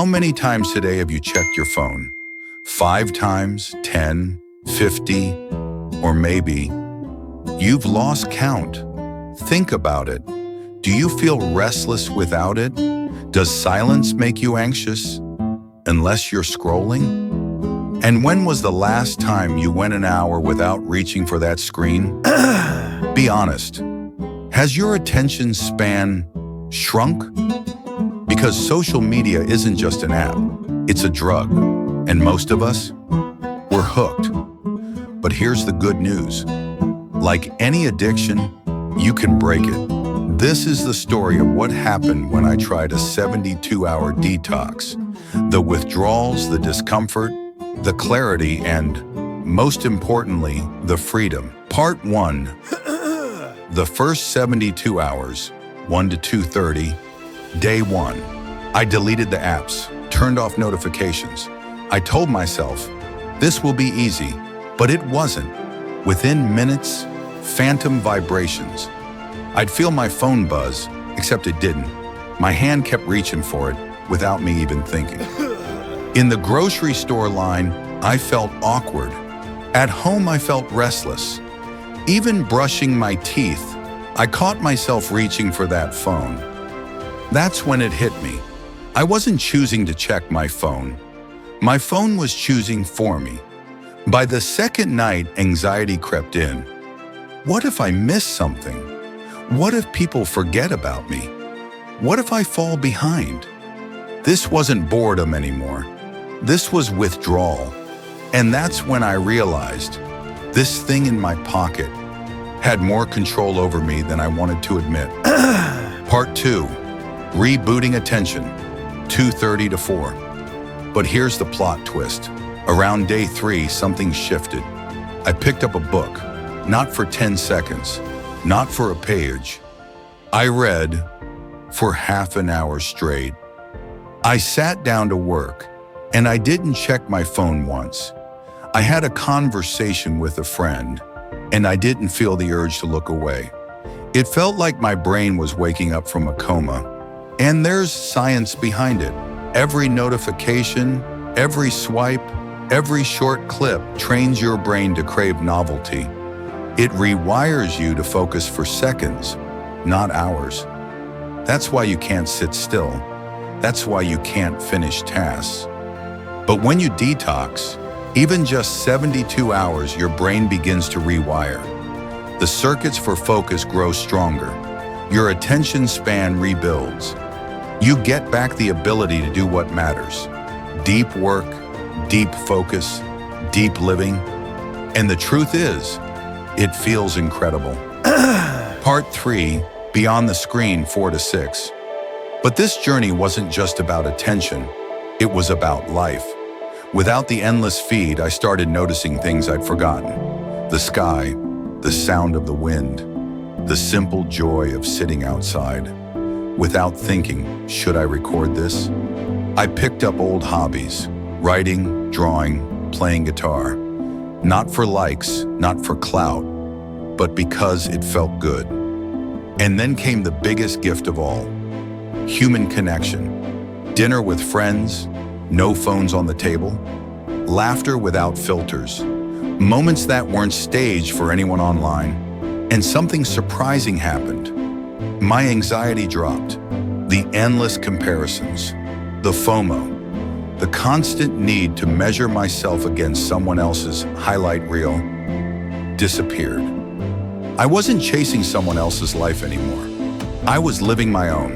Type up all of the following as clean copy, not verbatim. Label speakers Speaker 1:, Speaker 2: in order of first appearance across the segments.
Speaker 1: How many times today have you checked your phone? 5 times, 10, 50, or maybe you've lost count. Think about it. Do you feel restless without it? Does silence make you anxious? Unless you're scrolling? And when was the last time you went an hour without reaching for that screen? Be honest. Has your attention span shrunk? Because social media isn't just an app, it's a drug. And most of us, we're hooked. But here's the good news. Like any addiction, you can break it. This is the story of what happened when I tried a 72-hour detox. The withdrawals, the discomfort, the clarity, and, most importantly, the freedom. Part 1. The first 72 hours, 1 to 2:30, Day 1. I deleted the apps, turned off notifications. I told myself, this will be easy, but it wasn't. Within minutes, phantom vibrations. I'd feel my phone buzz, except it didn't. My hand kept reaching for it without me even thinking. In the grocery store line, I felt awkward. At home, I felt restless. Even brushing my teeth, I caught myself reaching for that phone. That's when it hit me. I wasn't choosing to check my phone. My phone was choosing for me. By the second night, anxiety crept in. What if I miss something? What if people forget about me? What if I fall behind? This wasn't boredom anymore. This was withdrawal. And that's when I realized this thing in my pocket had more control over me than I wanted to admit. Part 2. Rebooting attention, 2:30 to 4. But here's the plot twist. Around day 3, something shifted. I picked up a book, not for 10 seconds, not for a page. I read for half an hour straight. I sat down to work, and I didn't check my phone once. I had a conversation with a friend, and I didn't feel the urge to look away. It felt like my brain was waking up from a coma. And there's science behind it. Every notification, every swipe, every short clip trains your brain to crave novelty. It rewires you to focus for seconds, not hours. That's why you can't sit still. That's why you can't finish tasks. But when you detox, even just 72 hours, your brain begins to rewire. The circuits for focus grow stronger. Your attention span rebuilds. You get back the ability to do what matters. Deep work, deep focus, deep living. And the truth is, it feels incredible. Part 3, Beyond the Screen, 4 to 6. But this journey wasn't just about attention. It was about life. Without the endless feed, I started noticing things I'd forgotten. The sky, the sound of the wind, the simple joy of sitting outside. Without thinking, should I record this? I picked up old hobbies, writing, drawing, playing guitar. Not for likes, not for clout, but because it felt good. And then came the biggest gift of all, human connection. Dinner with friends, no phones on the table, laughter without filters, moments that weren't staged for anyone online. And something surprising happened. My anxiety dropped. The endless comparisons, the FOMO, the constant need to measure myself against someone else's highlight reel disappeared. I wasn't chasing someone else's life anymore. I was living my own.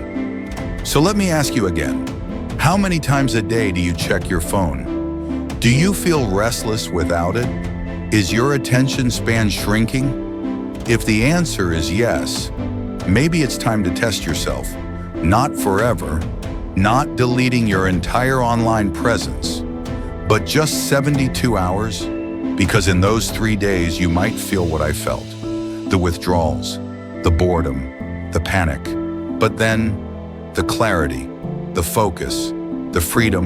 Speaker 1: So let me ask you again, how many times a day do you check your phone? Do you feel restless without it? Is your attention span shrinking? If the answer is yes, maybe it's time to test yourself. Not forever, not deleting your entire online presence, but just 72 hours, because in those 3 days you might feel what I felt. The withdrawals, the boredom, the panic, but then the clarity, the focus, the freedom,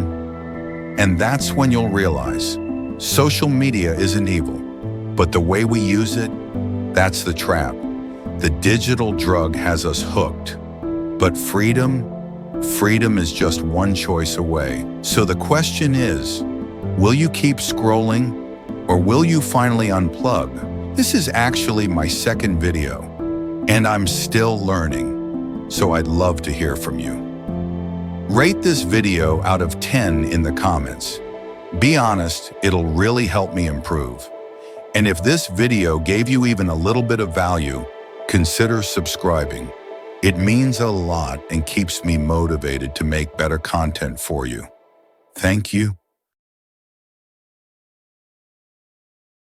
Speaker 1: and that's when you'll realize social media isn't evil, but the way we use it, that's the trap. The digital drug has us hooked, but freedom, Freedom is just one choice away. So the question is, will you keep scrolling or will you finally unplug? This is actually my second video, and I'm still learning, so I'd love to hear from you. Rate this video out of 10 in the comments. Be honest, it'll really help me improve. And if this video gave you even a little bit of value, consider subscribing. It means a lot and keeps me motivated to make better content for you. Thank you.